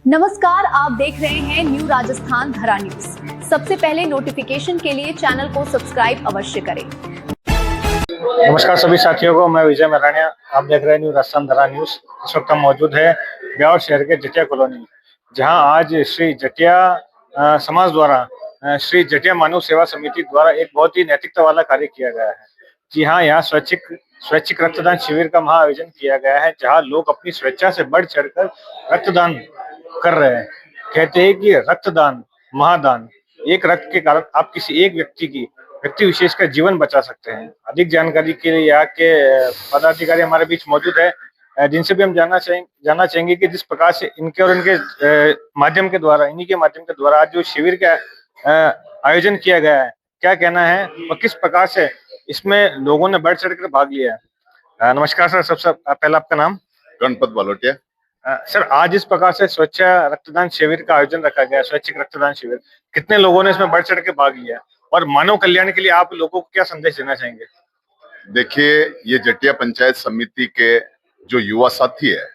नमस्कार, आप देख रहे हैं न्यू राजस्थान धरा न्यूज। सबसे पहले नोटिफिकेशन के लिए चैनल को सब्सक्राइब अवश्य करें। नमस्कार सभी साथियों को, मैं विजय मरानिया। आप देख रहे हैं न्यू राजस्थान धरा न्यूज। इस वक्त हम मौजूद है ब्यावर शहर के जटिया कॉलोनी, जहां आज श्री जटिया समाज द्वारा श्री जटिया मानव सेवा समिति द्वारा एक बहुत ही नैतिकता वाला कार्य किया गया है। जी हाँ, यहाँ स्वैच्छिक रक्तदान शिविर का महाआयोजन किया गया है, जहाँ लोग अपनी स्वेच्छा से बढ़ चढ़कर रक्तदान कर रहे हैं। कहते हैं कि रक्तदान महादान, एक रक्त के कारण आप किसी एक व्यक्ति विशेष का जीवन बचा सकते हैं। अधिक जानकारी के लिए यहाँ के पदाधिकारी हमारे बीच मौजूद है, जिनसे भी हम जानना चाहेंगे कि जिस प्रकार से इनके और इनके इन्हीं के माध्यम के द्वारा आज जो शिविर का आयोजन किया गया है, क्या कहना है और किस प्रकार से इसमें लोगों ने बढ़ चढ़ कर भाग लिया है। नमस्कार सर, सबसे पहले आपका नाम? गणपत बालोटिया। सर, आज इस प्रकार से स्वच्छ रक्तदान शिविर का आयोजन रखा गया, स्वैच्छिक रक्तदान शिविर, कितने लोगों ने इसमें बढ़ चढ़ के भाग लिया और मानव कल्याण के लिए आप लोगों को क्या संदेश देना चाहेंगे? देखिए, ये जटिया पंचायत समिति के जो युवा साथी है,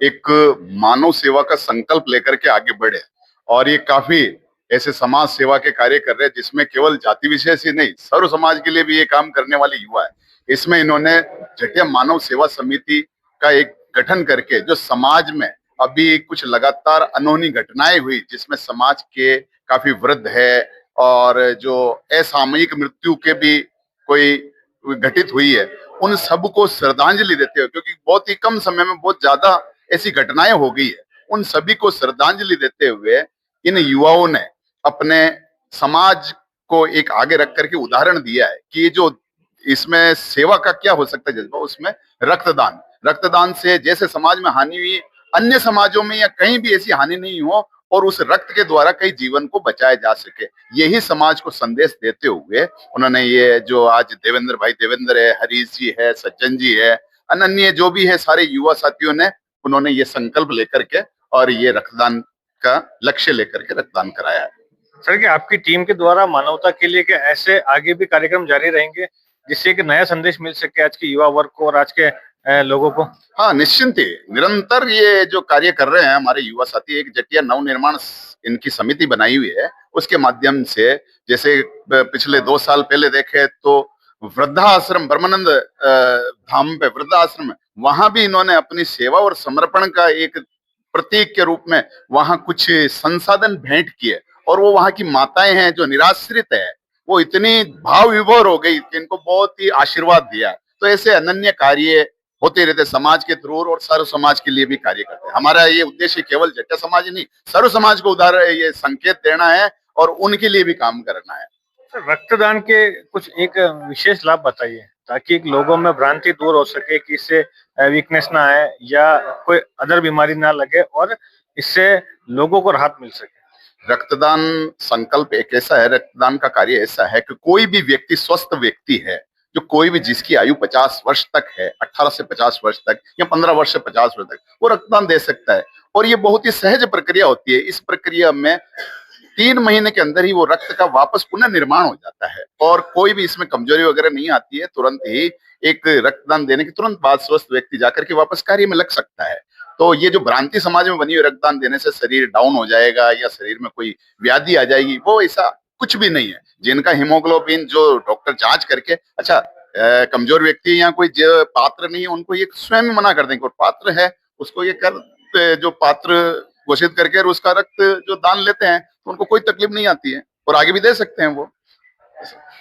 एक मानव सेवा का संकल्प लेकर के आगे बढ़े और ये काफी ऐसे समाज सेवा के कार्य कर रहे हैं जिसमें केवल जाति विशेष ही नहीं, सर्व समाज के लिए भी ये काम करने वाले युवा है। इसमें इन्होंने जटिया मानव सेवा समिति का एक गठन करके जो समाज में अभी कुछ लगातार अनहोनी घटनाएं हुई, जिसमें समाज के काफी वृद्ध है और जो असामयिक मृत्यु के भी कोई घटित हुई है, उन सबको श्रद्धांजलि देते हुए, क्योंकि बहुत ही कम समय में बहुत ज्यादा ऐसी घटनाएं हो गई है, उन सभी को श्रद्धांजलि देते हुए इन युवाओं ने अपने समाज को एक आगे रख करके उदाहरण दिया है कि ये जो इसमें सेवा का क्या हो सकता है जज्बा, उसमें रक्तदान से जैसे समाज में हानि हुई, अन्य समाजों में या कहीं भी ऐसी हानि नहीं हो और उस रक्त के द्वारा कई जीवन को बचाया जा सके, यही समाज को संदेश देते हुए उन्होंने ये जो आज देवेंद्र है, हरीश जी है, सज्जन जी है, अन्य जो भी है, सारे युवा साथियों ने उन्होंने ये संकल्प लेकर के और ये रक्तदान का लक्ष्य लेकर के रक्तदान कराया है। सर, कि आपकी टीम के द्वारा मानवता के लिए क्या ऐसे आगे भी कार्यक्रम जारी रहेंगे जिससे एक नया संदेश मिल सके आज के युवा वर्ग को और आज के लोगों को? हाँ, निश्चिंत ही निरंतर ये जो कार्य कर रहे हैं हमारे युवा साथी, एक जटिया नव निर्माण इनकी समिति बनाई हुई है, उसके माध्यम से जैसे पिछले 2 साल पहले देखे तो वृद्धाश्रम ब्रह्मानंद धाम पे वृद्धाश्रम, वहां भी इन्होंने अपनी सेवा और समर्पण का एक प्रतीक के रूप में वहां कुछ संसाधन भेंट किए और वो वहां की माताएं हैं जो निराश्रित है, वो इतनी भाव विभोर हो गई कि इनको बहुत ही आशीर्वाद दिया। तो ऐसे अनन्य कार्य होते रहते समाज के थ्रू और सर्व समाज के लिए भी कार्य करते हैं। हमारा ये उद्देश्य केवल जटिया समाज ही नहीं, सर्व समाज को उदाहरण ये संकेत देना है और उनके लिए भी काम करना है। सर, रक्तदान के कुछ एक विशेष लाभ बताइए ताकि लोगों में भ्रांति दूर हो सके कि इससे वीकनेस ना आए या कोई अदर बीमारी ना लगे और इससे लोगों को राहत मिल सके। रक्तदान संकल्प एक ऐसा है, रक्तदान का कार्य ऐसा है कि कोई भी व्यक्ति स्वस्थ व्यक्ति है, जो कोई भी जिसकी आयु 50 वर्ष तक है, 18 से 50 वर्ष तक या 15 वर्ष से 50 वर्ष तक, वो रक्तदान दे सकता है। और ये बहुत ही सहज प्रक्रिया होती है। इस प्रक्रिया में 3 महीने के अंदर ही वो रक्त का वापस पुनः निर्माण हो जाता है और कोई भी इसमें कमजोरी वगैरह नहीं आती है। तुरंत ही एक रक्तदान देने के तुरंत बाद स्वस्थ व्यक्ति जाकर के वापस कार्य में लग सकता है। तो ये जो भ्रांति समाज में बनी हुई, रक्तदान देने से शरीर डाउन हो जाएगा या शरीर में कोई व्याधि आ जाएगी, वो ऐसा कुछ भी नहीं है। जिनका हीमोग्लोबिन जो डॉक्टर जांच करके, अच्छा कमजोर व्यक्ति या कोई जो पात्र नहीं है, उनको ये स्वयं मना कर देंगे, और पात्र है उसको ये कर जो पात्र घोषित करके उसका रक्त जो दान लेते हैं तो उनको कोई तकलीफ नहीं आती है और आगे भी दे सकते हैं वो।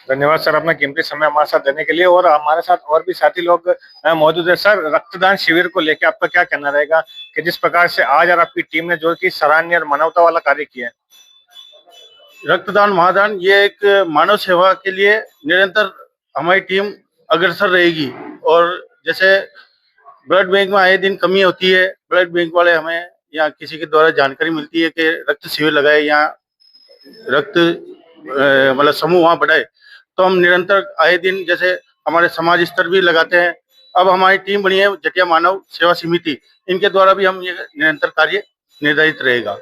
धन्यवाद सर, अपना कीमती समय हमारे साथ देने के लिए। और हमारे साथ और भी साथी लोग मौजूद है। सर, रक्तदान शिविर को लेकर आपका क्या कहना रहेगा कि जिस प्रकार से आज और आपकी टीम ने जो कि सराहनीय और मानवता वाला कार्य किया है? रक्तदान महादान ये एक मानव सेवा के लिए निरंतर हमारी टीम अग्रसर रहेगी। और जैसे ब्लड बैंक में आए दिन कमी होती है, ब्लड बैंक वाले हमें या किसी के द्वारा जानकारी मिलती है कि रक्त शिविर लगाए या रक्त मतलब समूह वहाँ बढ़ाए, तो हम निरंतर आए दिन जैसे हमारे समाज स्तर भी लगाते हैं। अब हमारी टीम बनी है जटिया मानव सेवा समिति, इनके द्वारा भी हम ये निरंतर कार्य निर्धारित रहेगा।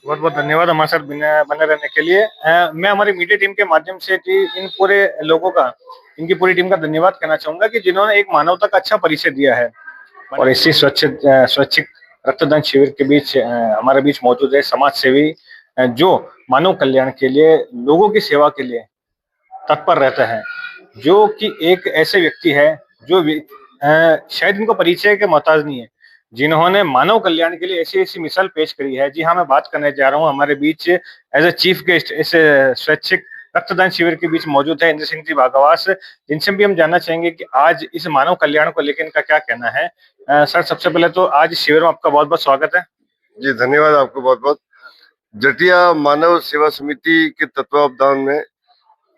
बहुत बहुत धन्यवाद हमारे साथ बने रहने के लिए। मैं हमारी मीडिया टीम के माध्यम से इन पूरे लोगों का, इनकी पूरी टीम का धन्यवाद कहना चाहूंगा कि जिन्होंने एक मानवता का अच्छा परिचय दिया है और इसी स्वैच्छिक रक्तदान शिविर के बीच हमारे बीच मौजूद है समाज सेवी जो मानव कल्याण के लिए, लोगों की सेवा के लिए तत्पर रहता है, जो कि एक ऐसे व्यक्ति है जो शायद इनको परिचय के मोहताज नहीं है, जिन्होंने मानव कल्याण के लिए ऐसी ऐसी मिसाल पेश करी है। जी हाँ, मैं बात करने जा रहा हूँ, हमारे बीच एज ए चीफ गेस्ट इस स्वैच्छिक रक्तदान शिविर के बीच मौजूद है इंद्र सिंह जी भागवास, जिनसे भी हम जानना चाहेंगे कि आज इस मानव कल्याण को लेकर इनका क्या कहना है। सर, सबसे पहले तो आज शिविर में आपका बहुत बहुत स्वागत है। जी धन्यवाद, आपको बहुत बहुत। जटिया मानव सेवा समिति के तत्वावधान में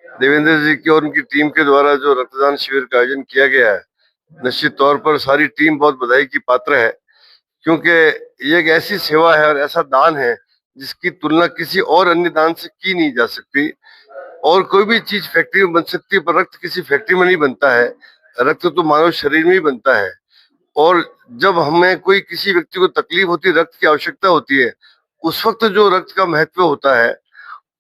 देवेंद्र जी की और उनकी टीम के द्वारा जो रक्तदान शिविर का आयोजन किया गया है, निश्चित तौर पर सारी टीम बहुत बधाई की पात्र है, क्योंकि ये एक ऐसी सेवा है और ऐसा दान है जिसकी तुलना किसी और अन्य दान से की नहीं जा सकती। और कोई भी चीज फैक्ट्री में बन सकती है, पर रक्त किसी फैक्ट्री में नहीं बनता है। रक्त तो मानव शरीर में ही बनता है। और जब हमें कोई किसी व्यक्ति को तकलीफ होती है, रक्त की आवश्यकता होती है, उस वक्त जो रक्त का महत्व होता है,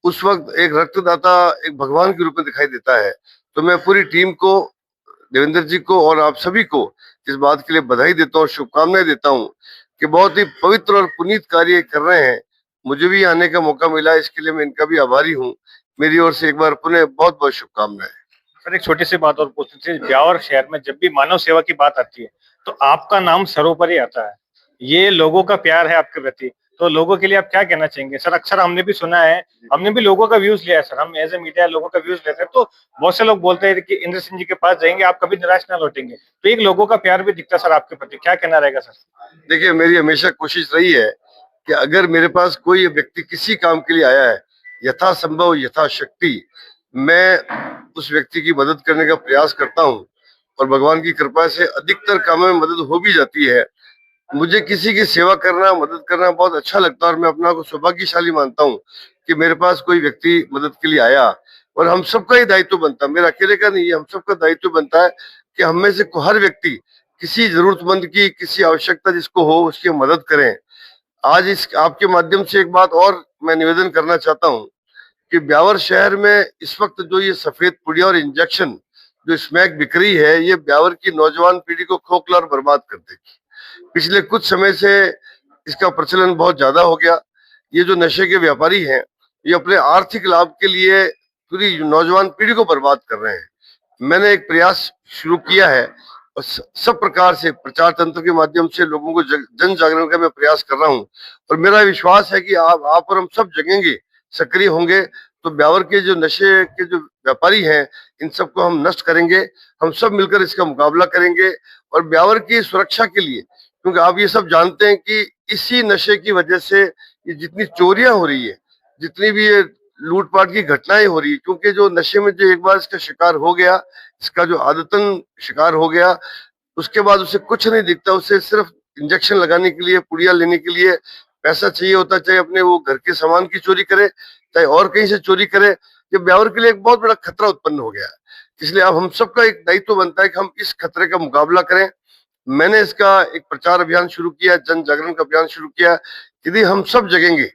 उस वक्त एक रक्तदाता एक भगवान के रूप में दिखाई देता है। तो मैं पूरी टीम को, देवेंद्र जी को और आप सभी को इस बात के लिए बधाई देता हूँ, शुभकामनाएं देता हूँ कि बहुत ही पवित्र और पुनीत कार्य कर रहे हैं। मुझे भी आने का मौका मिला, इसके लिए मैं इनका भी आभारी हूँ। मेरी ओर से एक बार पुनः बहुत बहुत शुभकामनाएं। सर, एक छोटी सी बात और पूछनी थी, ब्यावर शहर में जब भी मानव सेवा की बात आती है तो आपका नाम सर्वोपरि आता है। ये लोगों का प्यार है आपके प्रति, तो लोगों के लिए आप क्या कहना चाहेंगे? सर, अक्सर हमने भी सुना है, हमने भी लोगों का व्यूज लिया है सर, हम एज ए मीडिया लोगों का व्यूज लेते हैं, तो बहुत से लोग बोलते हैं कि इंद्र सिंह जी के पास जाएंगे आप कभी निराश ना लौटेंगे, तो एक लोगों का प्यार भी दिखता है सर आपके प्रति, क्या कहना रहेगा सर? देखिए, मेरी हमेशा कोशिश रही है कि अगर मेरे पास कोई व्यक्ति किसी काम के लिए आया है, यथासंभव यथाशक्ति मैं उस व्यक्ति की मदद करने का प्रयास करता हूँ। और भगवान की कृपा से अधिकतर कामों में मदद हो भी जाती है। मुझे किसी की सेवा करना, मदद करना बहुत अच्छा लगता है और मैं अपना को सौभाग्यशाली मानता हूँ कि मेरे पास कोई व्यक्ति मदद के लिए आया। और हम सबका ही दायित्व बनता है, मेरा अकेले का नहीं है, हम सबका दायित्व बनता है कि हम में से हर व्यक्ति किसी जरूरतमंद की, किसी आवश्यकता जिसको हो, उसकी मदद करें। आज इस आपके माध्यम से एक बात और मैं निवेदन करना चाहता हूँ कि ब्यावर शहर में इस वक्त जो ये सफेद पुड़िया और इंजेक्शन जो स्मैक बिक रही है, ये ब्यावर की नौजवान पीढ़ी को खोखला और बर्बाद कर देगी। पिछले कुछ समय से इसका प्रचलन बहुत ज्यादा हो गया। ये जो नशे के व्यापारी हैं, ये अपने आर्थिक लाभ के लिए पूरी नौजवान पीढ़ी को बर्बाद कर रहे हैं। मैंने एक प्रयास शुरू किया है और सब प्रकार से प्रचार तंत्र के माध्यम से लोगों को जन जागरण का मैं प्रयास कर रहा हूँ। और मेरा विश्वास है कि आप और हम सब जगेंगे, सक्रिय होंगे, तो ब्यावर के जो नशे के जो व्यापारी हैं, इन सबको हम नष्ट करेंगे। हम सब मिलकर इसका मुकाबला करेंगे और ब्यावर की सुरक्षा के लिए, क्योंकि आप ये सब जानते हैं कि इसी नशे की वजह से ये जितनी चोरियां हो रही है, जितनी भी ये लूटपाट की घटनाएं हो रही है, क्योंकि जो नशे में जो एक बार इसका शिकार हो गया, इसका जो आदतन शिकार हो गया, उसके बाद उसे कुछ नहीं दिखता। उसे सिर्फ इंजेक्शन लगाने के लिए, पुड़िया लेने के लिए पैसा चाहिए होता, चाहे अपने वो घर के सामान की चोरी करे, चाहे और कहीं से चोरी करे। ये ब्यावर के लिए एक बहुत बड़ा खतरा उत्पन्न हो गया है। इसलिए अब हम सबका एक दायित्व बनता है कि हम इस खतरे का मुकाबला करें। मैंने इसका एक प्रचार अभियान शुरू किया, जन जागरण का अभियान शुरू किया। यदि हम सब जगेंगे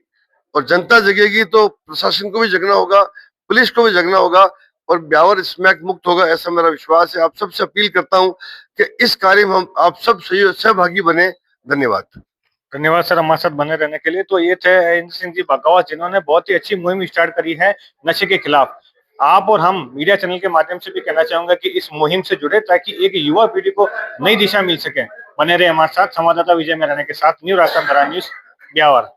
और जनता जगेगी तो प्रशासन को भी जगना होगा, पुलिस को भी जगना होगा और ब्यावर स्मैक मुक्त होगा, ऐसा मेरा विश्वास है। आप सबसे अपील करता हूं कि इस कार्य में हम आप सब सहभागी बने। धन्यवाद। धन्यवाद सर हमारे साथ बने रहने के लिए। तो ये थे इंद्र सिंह जी भागवास, जिन्होंने बहुत ही अच्छी मुहिम स्टार्ट करी है नशे के खिलाफ। आप और हम मीडिया चैनल के माध्यम से भी कहना चाहूंगा कि इस मुहिम से जुड़े, ताकि एक युवा पीढ़ी को नई दिशा मिल सके। बने रहे हमारे साथ। संवाददाता विजय मेराने के साथ, न्यू राजस्थान धरा न्यूज, ब्यावर।